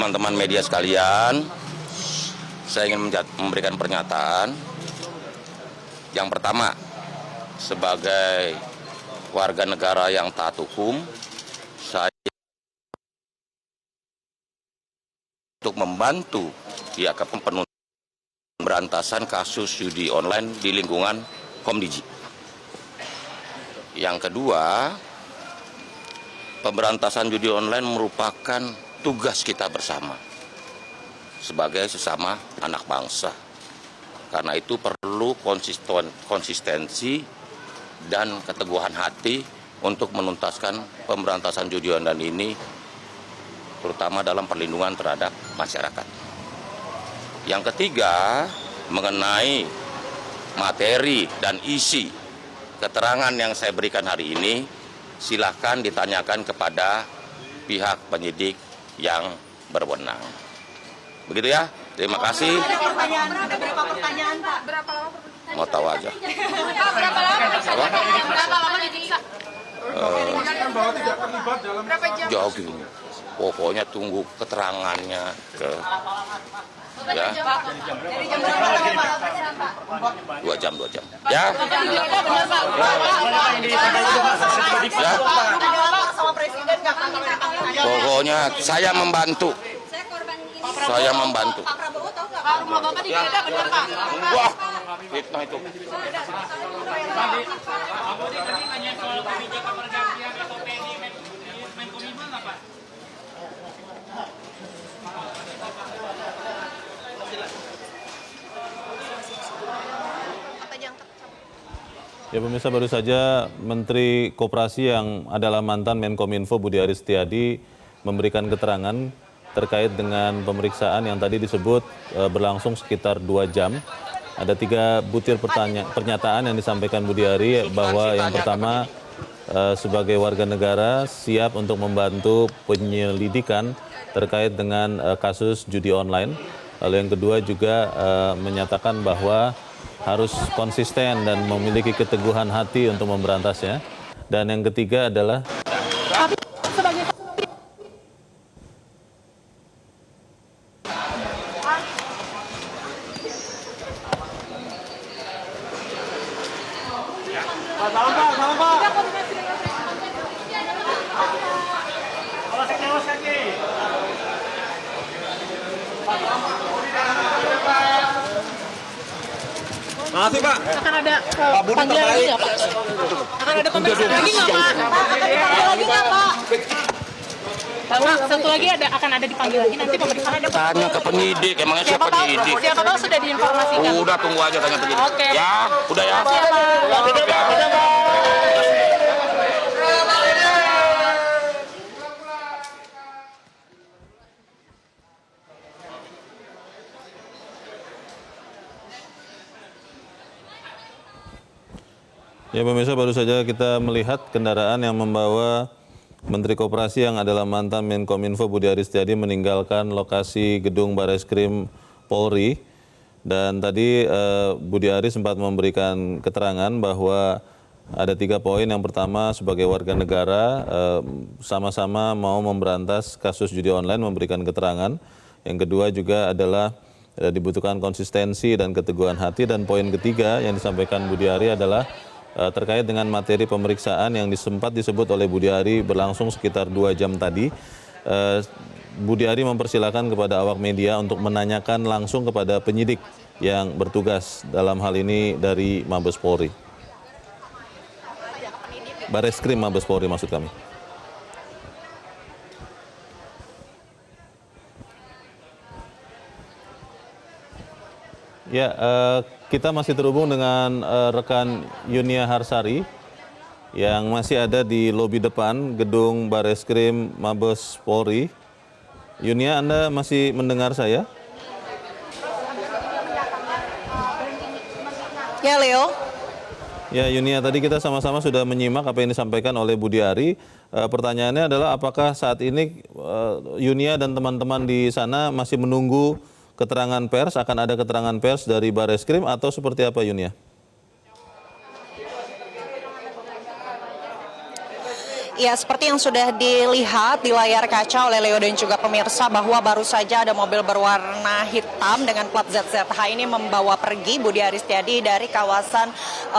teman-teman media sekalian, saya ingin memberikan pernyataan. Yang pertama, sebagai warga negara yang taat hukum, saya untuk membantu pihak pemberantasan kasus judi online di lingkungan Komdiji. Yang kedua, pemberantasan judi online merupakan tugas kita bersama sebagai sesama anak bangsa. Karena itu perlu konsistensi dan keteguhan hati untuk menuntaskan pemberantasan judi online ini, terutama dalam perlindungan terhadap masyarakat. Yang ketiga, mengenai materi dan isi keterangan yang saya berikan hari ini, silakan ditanyakan kepada pihak penyidik yang berwenang. Begitu ya, terima kasih. Ada berapa pertanyaan, Pak? Berapa lama? Mau tahu aja. Berapa lama diperiksa? Berapa jam? Jauh gini. Pokoknya tunggu keterangannya ke ya. Dari jam berapa, Pak? 2 jam. Ya. Ya. Sama presiden nggak akan dipanggil? Pokoknya saya membantu. Saya membantu. Pak Prabowo tahu nggak? Pak, rumah Bapak digeledah benar, Pak? Wah, fitnah itu. Ya pemirsa, baru saja Menteri Koperasi yang adalah mantan Menkominfo Budi Aris Setiadi memberikan keterangan terkait dengan pemeriksaan yang tadi disebut berlangsung sekitar 2 jam. Ada 3 butir pernyataan yang disampaikan Budi Ari, bahwa yang pertama sebagai warga negara siap untuk membantu penyelidikan terkait dengan kasus judi online. Lalu yang kedua juga menyatakan bahwa harus konsisten dan memiliki keteguhan hati untuk memberantasnya. Dan yang ketiga adalah Makasih Pak. Akan ada panggilan lagi nggak, Pak? Akan ada pemeriksaan lagi nggak, Pak? Lagi nggak, Pak? Pak, satu lagi akan ada dipanggil lagi nanti pemeriksaan ada. Tanya ke penyidik, emangnya siapa penyidik? Siapa tahu sudah diinformasikan. Udah, tunggu aja tanya penyidik. Oke. Ya, udah ya. ya pemirsa, baru saja kita melihat kendaraan yang membawa Menteri Koperasi yang adalah mantan Menkominfo Budi Aris Setiadi meninggalkan lokasi gedung Bareskrim Polri. Dan tadi Budi Aris sempat memberikan keterangan bahwa ada 3 poin. Yang pertama, sebagai warga negara sama-sama mau memberantas kasus judi online, memberikan keterangan. Yang kedua juga adalah dibutuhkan konsistensi dan keteguhan hati. Dan poin ketiga yang disampaikan Budi Ari adalah terkait dengan materi pemeriksaan yang sempat disebut oleh Budi Ari berlangsung sekitar 2 jam tadi. Budi Ari mempersilahkan kepada awak media untuk menanyakan langsung kepada penyidik yang bertugas dalam hal ini dari Mabes Polri. Bareskrim Mabes Polri maksud kami. Ya, kita masih terhubung dengan rekan Yunia Harsari yang masih ada di lobi depan gedung Bareskrim Mabes Polri. Yunia, Anda masih mendengar saya? Ya, Leo. Ya, Yunia, tadi kita sama-sama sudah menyimak apa yang disampaikan oleh Budi Ari. Pertanyaannya adalah apakah saat ini Yunia dan teman-teman di sana masih menunggu keterangan pers, akan ada keterangan pers dari Bareskrim atau seperti apa, Yunia? Ya, seperti yang sudah dilihat di layar kaca oleh Leo dan juga pemirsa bahwa baru saja ada mobil berwarna hitam dengan plat ZZH ini membawa pergi Budi Aristiadi dari kawasan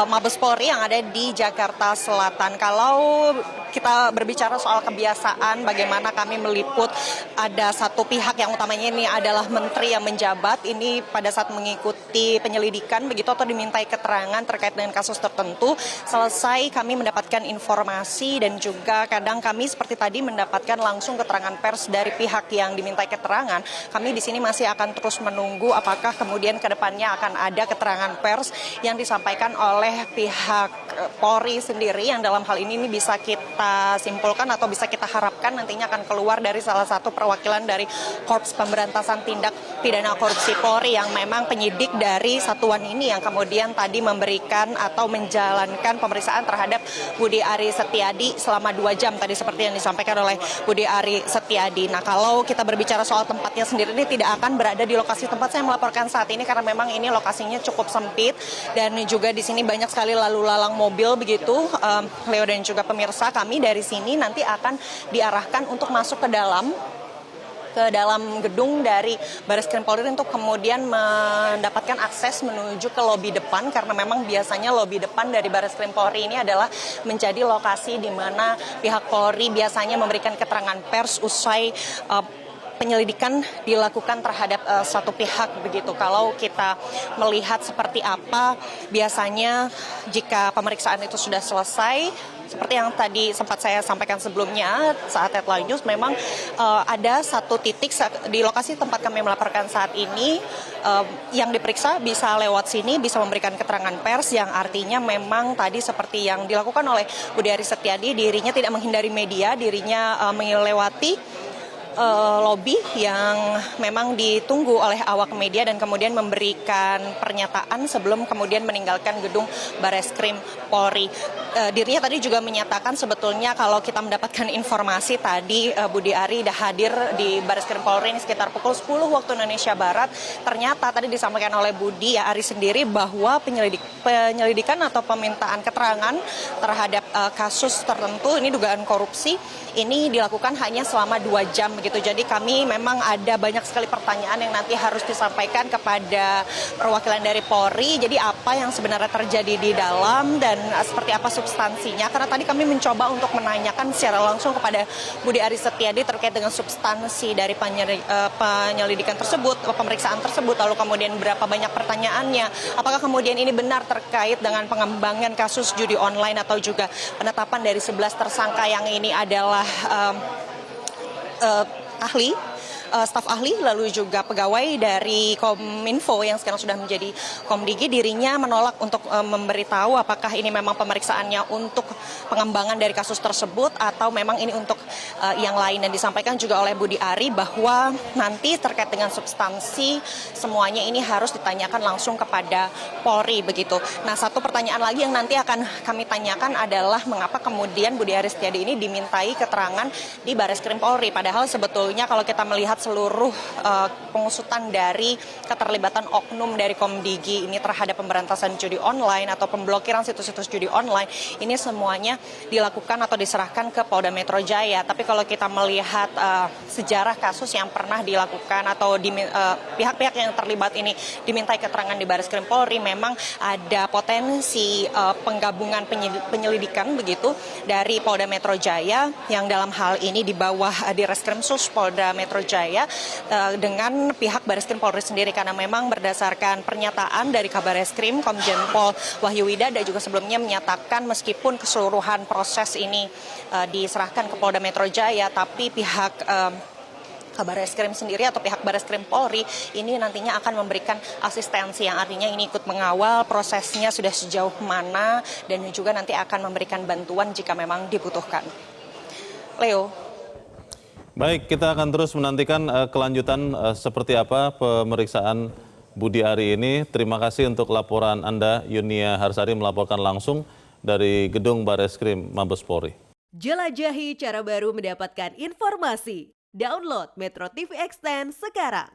Mabes Polri yang ada di Jakarta Selatan. Kalau kita berbicara soal kebiasaan bagaimana kami meliput ada satu pihak yang utamanya ini adalah menteri yang menjabat ini pada saat mengikuti penyelidikan begitu atau dimintai keterangan terkait dengan kasus tertentu, selesai kami mendapatkan informasi dan juga kadang kami seperti tadi mendapatkan langsung keterangan pers dari pihak yang dimintai keterangan. Kami di sini masih akan terus menunggu apakah kemudian ke depannya akan ada keterangan pers yang disampaikan oleh pihak Polri sendiri yang dalam hal ini bisa kita simpulkan atau bisa kita harapkan nantinya akan keluar dari salah satu perwakilan dari Korps Pemberantasan Tindak Pidana Korupsi Polri yang memang penyidik dari satuan ini yang kemudian tadi memberikan atau menjalankan pemeriksaan terhadap Budi Ari Setiadi selama 2 jam tadi seperti yang disampaikan oleh Budi Ari Setiadi. Nah, kalau kita berbicara soal tempatnya sendiri ini tidak akan berada di lokasi tempat saya melaporkan saat ini karena memang ini lokasinya cukup sempit dan juga di sini banyak sekali lalu lalang mobil begitu. Leo dan juga pemirsa, kami dari sini nanti akan diarahkan untuk masuk ke dalam gedung dari Bareskrim Polri untuk kemudian mendapatkan akses menuju ke lobi depan karena memang biasanya lobi depan dari Bareskrim Polri ini adalah menjadi lokasi di mana pihak Polri biasanya memberikan keterangan pers usai penyelidikan dilakukan terhadap satu pihak begitu. Kalau kita melihat seperti apa biasanya jika pemeriksaan itu sudah selesai, seperti yang tadi sempat saya sampaikan sebelumnya saat headline news, memang ada satu titik di lokasi tempat kami melaporkan saat ini yang diperiksa bisa lewat sini, bisa memberikan keterangan pers yang artinya memang tadi seperti yang dilakukan oleh Budi Ari Setiadi, dirinya tidak menghindari media, dirinya melewati lobi yang memang ditunggu oleh awak media dan kemudian memberikan pernyataan sebelum kemudian meninggalkan gedung Bareskrim Polri. Dirinya tadi juga menyatakan sebetulnya kalau kita mendapatkan informasi tadi Budi Ari sudah hadir di Bareskrim Polri ini sekitar pukul 10 waktu Indonesia Barat. Ternyata tadi disampaikan oleh Budi Ari sendiri bahwa penyelidikan atau pemintaan keterangan terhadap kasus tertentu ini dugaan korupsi ini dilakukan hanya selama 2 jam begitu. Jadi kami memang ada banyak sekali pertanyaan yang nanti harus disampaikan kepada perwakilan dari Polri. Jadi apa yang sebenarnya terjadi di dalam dan seperti apa substansinya. Karena tadi kami mencoba untuk menanyakan secara langsung kepada Budi Ari Setiadi terkait dengan substansi dari penyelidikan tersebut, pemeriksaan tersebut, lalu kemudian berapa banyak pertanyaannya. Apakah kemudian ini benar terkait dengan pengembangan kasus judi online atau juga penetapan dari 11 tersangka yang ini adalah staf ahli lalu juga pegawai dari Kominfo yang sekarang sudah menjadi Komdigi. Dirinya menolak untuk memberitahu apakah ini memang pemeriksaannya untuk pengembangan dari kasus tersebut atau memang ini untuk yang lain. Dan disampaikan juga oleh Budi Ari bahwa nanti terkait dengan substansi semuanya ini harus ditanyakan langsung kepada Polri begitu. Nah, satu pertanyaan lagi yang nanti akan kami tanyakan adalah mengapa kemudian Budi Ari Setiadi ini dimintai keterangan di Bareskrim Polri. Padahal sebetulnya kalau kita melihat seluruh pengusutan dari keterlibatan oknum dari Komdigi ini terhadap pemberantasan judi online atau pemblokiran situs-situs judi online ini semuanya dilakukan atau diserahkan ke Polda Metro Jaya. Tapi kalau kita melihat sejarah kasus yang pernah dilakukan atau pihak-pihak yang terlibat ini dimintai keterangan di Bareskrim Polri, memang ada potensi penggabungan penyelidikan begitu dari Polda Metro Jaya yang dalam hal ini di bawah di Reskrimsus Polda Metro Jaya dengan pihak Bareskrim Polri sendiri, karena memang berdasarkan pernyataan dari Kabar Reskrim Komjen Pol Wahyu Widada juga sebelumnya menyatakan meskipun keseluruhan proses ini diserahkan ke Polda Metro Jaya, tapi pihak Kabar Reskrim sendiri atau pihak Bareskrim Polri ini nantinya akan memberikan asistensi yang artinya ini ikut mengawal prosesnya sudah sejauh mana dan juga nanti akan memberikan bantuan jika memang dibutuhkan. Leo. Baik, kita akan terus menantikan kelanjutan seperti apa pemeriksaan Budi Ari ini. Terima kasih untuk laporan Anda, Yunia Harsari melaporkan langsung dari Gedung Bareskrim Mabes Polri. Jelajahi cara baru mendapatkan informasi. Download Metro TV Extend sekarang.